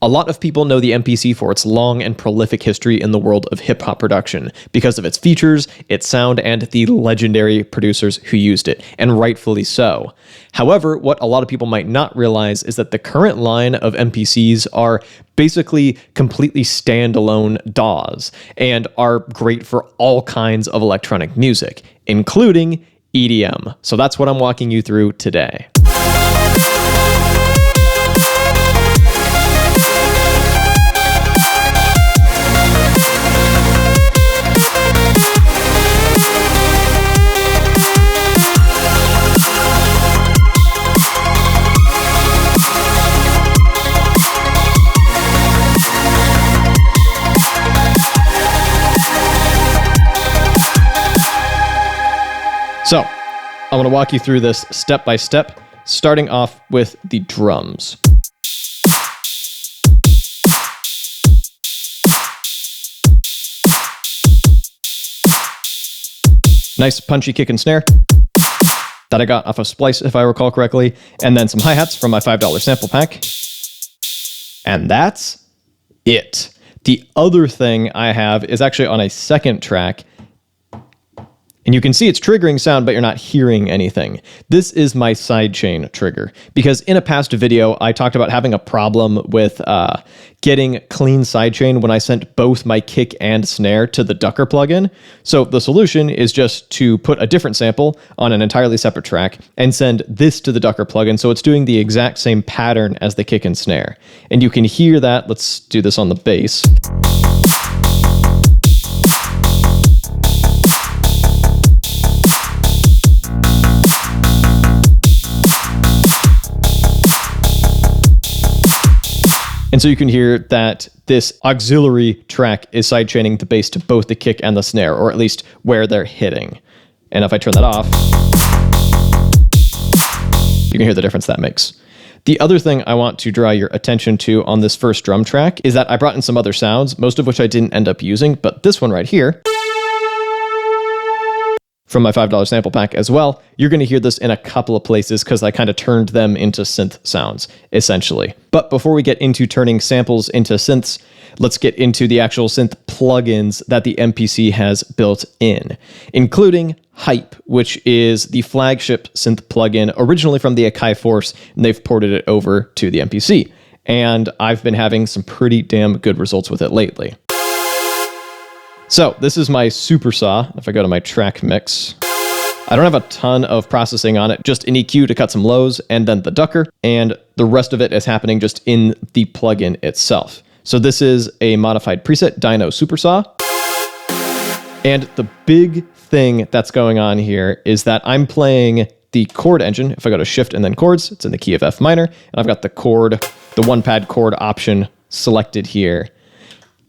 A lot of people know the MPC for its long and prolific history in the world of hip-hop production because of its features, its sound, and the legendary producers who used it, and rightfully so. However, what a lot of people might not realize is that the current line of MPCs are basically completely standalone DAWs and are great for all kinds of electronic music, including EDM. So that's what I'm walking you through today. So, I'm going to walk you through this step by step, starting off with the drums. Nice punchy kick and snare that I got off of Splice, if I recall correctly, and then some hi-hats from my $5 sample pack. And that's it. The other thing I have is actually on a second track, and you can see it's triggering sound, but you're not hearing anything. This is my sidechain trigger, because in a past video, I talked about having a problem with getting clean sidechain when I sent both my kick and snare to the Ducker plugin. So the solution is just to put a different sample on an entirely separate track and send this to the Ducker plugin, so it's doing the exact same pattern as the kick and snare. And you can hear that. Let's do this on the bass. And so you can hear that this auxiliary track is sidechaining the bass to both the kick and the snare, or at least where they're hitting. And if I turn that off, you can hear the difference that makes. The other thing I want to draw your attention to on this first drum track is that I brought in some other sounds, most of which I didn't end up using, but this one right here, from my $5 sample pack as well, you're going to hear this in a couple of places because I kind of turned them into synth sounds, essentially. But before we get into turning samples into synths, let's get into the actual synth plugins that the MPC has built in, including Hype, which is the flagship synth plugin originally from the Akai Force, and they've ported it over to the MPC. And I've been having some pretty damn good results with it lately. So this is my super saw. If I go to my track mix, I don't have a ton of processing on it, just an EQ to cut some lows, and then the Ducker, and the rest of it is happening just in the plugin itself. So this is a modified preset Dyno super saw. And the big thing that's going on here is that I'm playing the chord engine. If I go to shift and then chords, it's in the key of F minor, and I've got the chord, the one pad chord option selected here.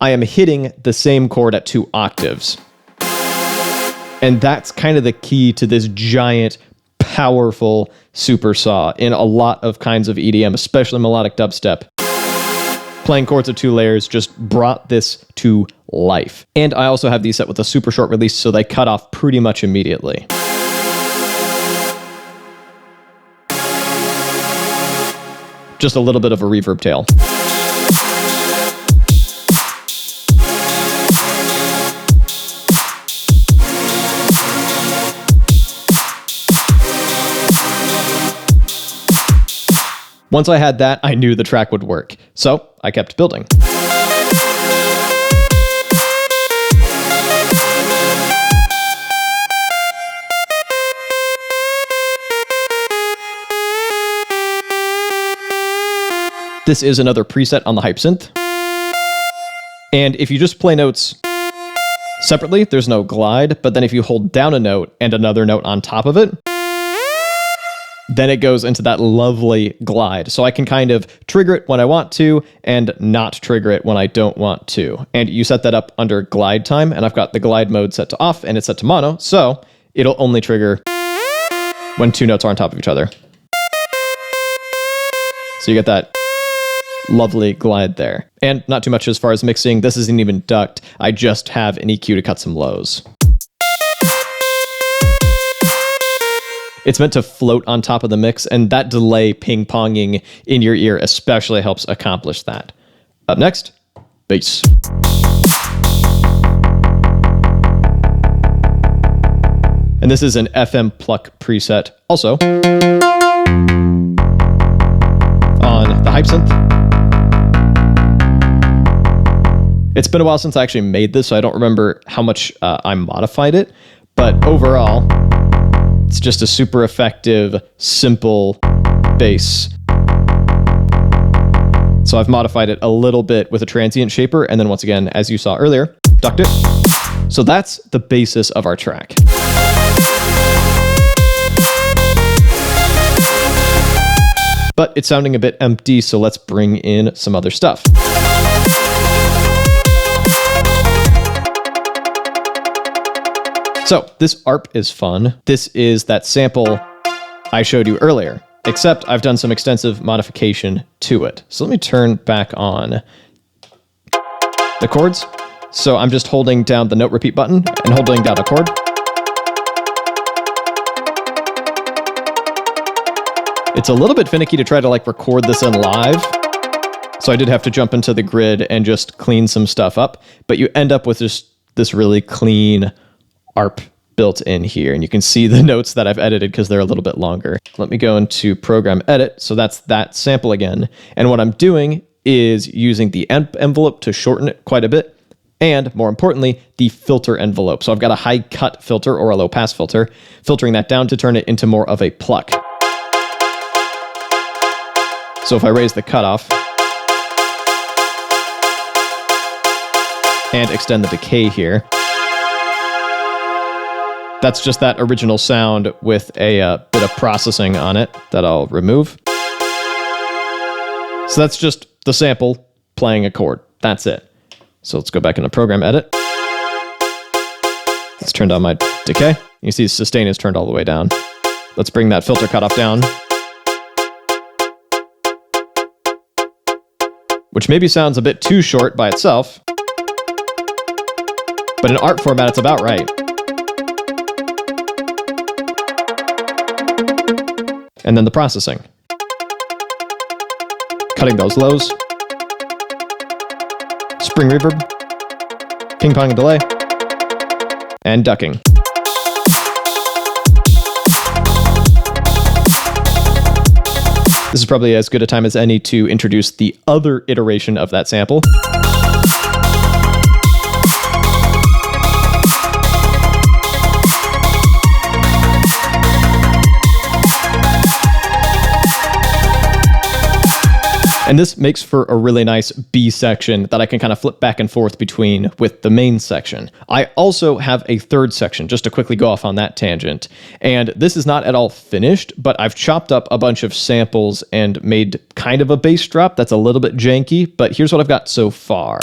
I am hitting the same chord at 2 octaves. And that's kind of the key to this giant, powerful super saw in a lot of kinds of EDM, especially melodic dubstep. Playing chords of 2 layers just brought this to life. And I also have these set with a super short release, so they cut off pretty much immediately. Just a little bit of a reverb tail. Once I had that, I knew the track would work, so I kept building. This is another preset on the Hype synth. And if you just play notes separately, there's no glide, but then if you hold down a note and another note on top of it, then it goes into that lovely glide. So I can kind of trigger it when I want to and not trigger it when I don't want to. And you set that up under glide time, and I've got the glide mode set to off and it's set to mono, so it'll only trigger when 2 notes are on top of each other. So you get that lovely glide there. And not too much as far as mixing. This isn't even ducked. I just have an EQ to cut some lows. It's meant to float on top of the mix, and that delay ping-ponging in your ear especially helps accomplish that. Up next, bass. And this is an FM pluck preset also on the Hype Synth. It's been a while since I actually made this, so I don't remember how much I modified it, but overall, it's just a super effective, simple bass. So I've modified it a little bit with a transient shaper, and then once again, as you saw earlier, ducked it. So that's the basis of our track. But it's sounding a bit empty, so let's bring in some other stuff. So this ARP is fun. This is that sample I showed you earlier, except I've done some extensive modification to it. So let me turn back on the chords. So I'm just holding down the note repeat button and holding down a chord. It's a little bit finicky to try to like record this in live. So I did have to jump into the grid and just clean some stuff up, but you end up with just this really clean ARP built in here. And you can see the notes that I've edited because they're a little bit longer. Let me go into program edit. So that's that sample again. And what I'm doing is using the amp envelope to shorten it quite a bit. And more importantly, the filter envelope. So I've got a high cut filter or a low pass filter, filtering that down to turn it into more of a pluck. So if I raise the cutoff and extend the decay here, that's just that original sound with a bit of processing on it that I'll remove. So that's just the sample playing a chord. That's it. So let's go back into program edit. Let's turn down my decay. You see sustain is turned all the way down. Let's bring that filter cutoff down, which maybe sounds a bit too short by itself, but in ARP format, it's about right. And then the processing. Cutting those lows. Spring reverb. Ping pong and delay. And ducking. This is probably as good a time as any to introduce the other iteration of that sample. And this makes for a really nice B section that I can kind of flip back and forth between with the main section. I also have a third section, just to quickly go off on that tangent. And this is not at all finished, but I've chopped up a bunch of samples and made kind of a bass drop that's a little bit janky, but here's what I've got so far.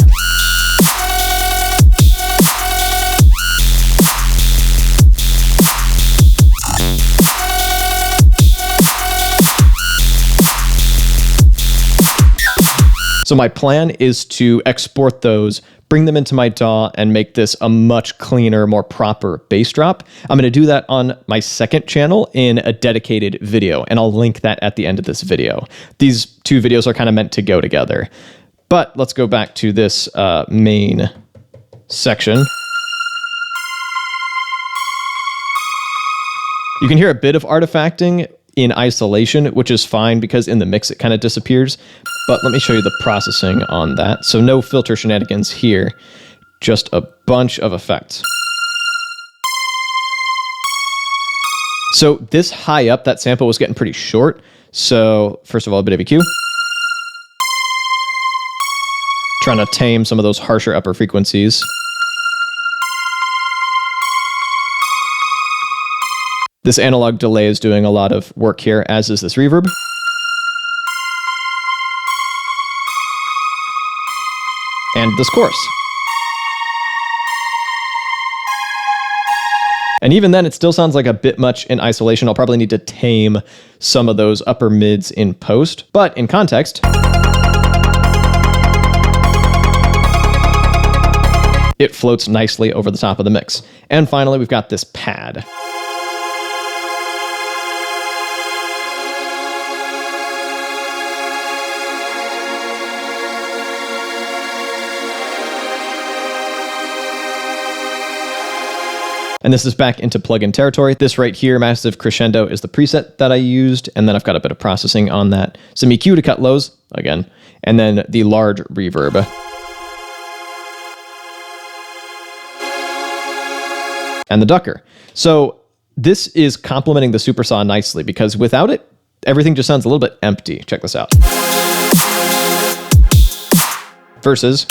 So my plan is to export those, bring them into my DAW, and make this a much cleaner, more proper bass drop. I'm going to do that on my second channel in a dedicated video, and I'll link that at the end of this video. These two videos are kind of meant to go together. But let's go back to this main section. You can hear a bit of artifacting in isolation, which is fine because in the mix it kind of disappears. But let me show you the processing on that. So no filter shenanigans here, just a bunch of effects. So this high up, that sample was getting pretty short. So first of all, a bit of EQ. Trying to tame some of those harsher upper frequencies. This analog delay is doing a lot of work here, as is this reverb. And this chorus. And even then, it still sounds like a bit much in isolation. I'll probably need to tame some of those upper mids in post, but in context, it floats nicely over the top of the mix. And finally, we've got this pad. And this is back into plugin territory. This right here, Massive Crescendo, is the preset that I used. And then I've got a bit of processing on that. Some EQ to cut lows, again. And then the large reverb. And the ducker. So this is complementing the super saw nicely because without it, everything just sounds a little bit empty. Check this out. Versus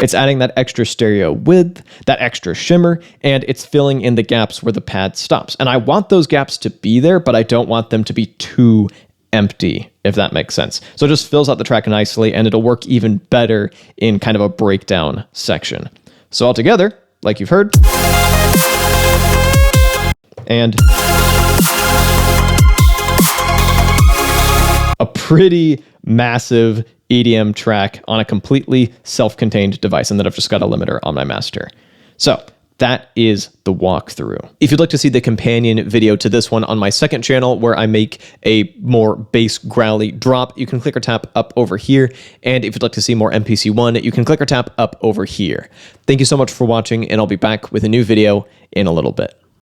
it's adding that extra stereo width, that extra shimmer, and it's filling in the gaps where the pad stops. And I want those gaps to be there, but I don't want them to be too empty, if that makes sense. So it just fills out the track nicely, and it'll work even better in kind of a breakdown section. So altogether, like you've heard, and a pretty massive EDM track on a completely self-contained device, and then I've just got a limiter on my master. So that is the walkthrough. If you'd like to see the companion video to this one on my second channel where I make a more bass growly drop, you can click or tap up over here. And if you'd like to see more MPC One, you can click or tap up over here. Thank you so much for watching, and I'll be back with a new video in a little bit.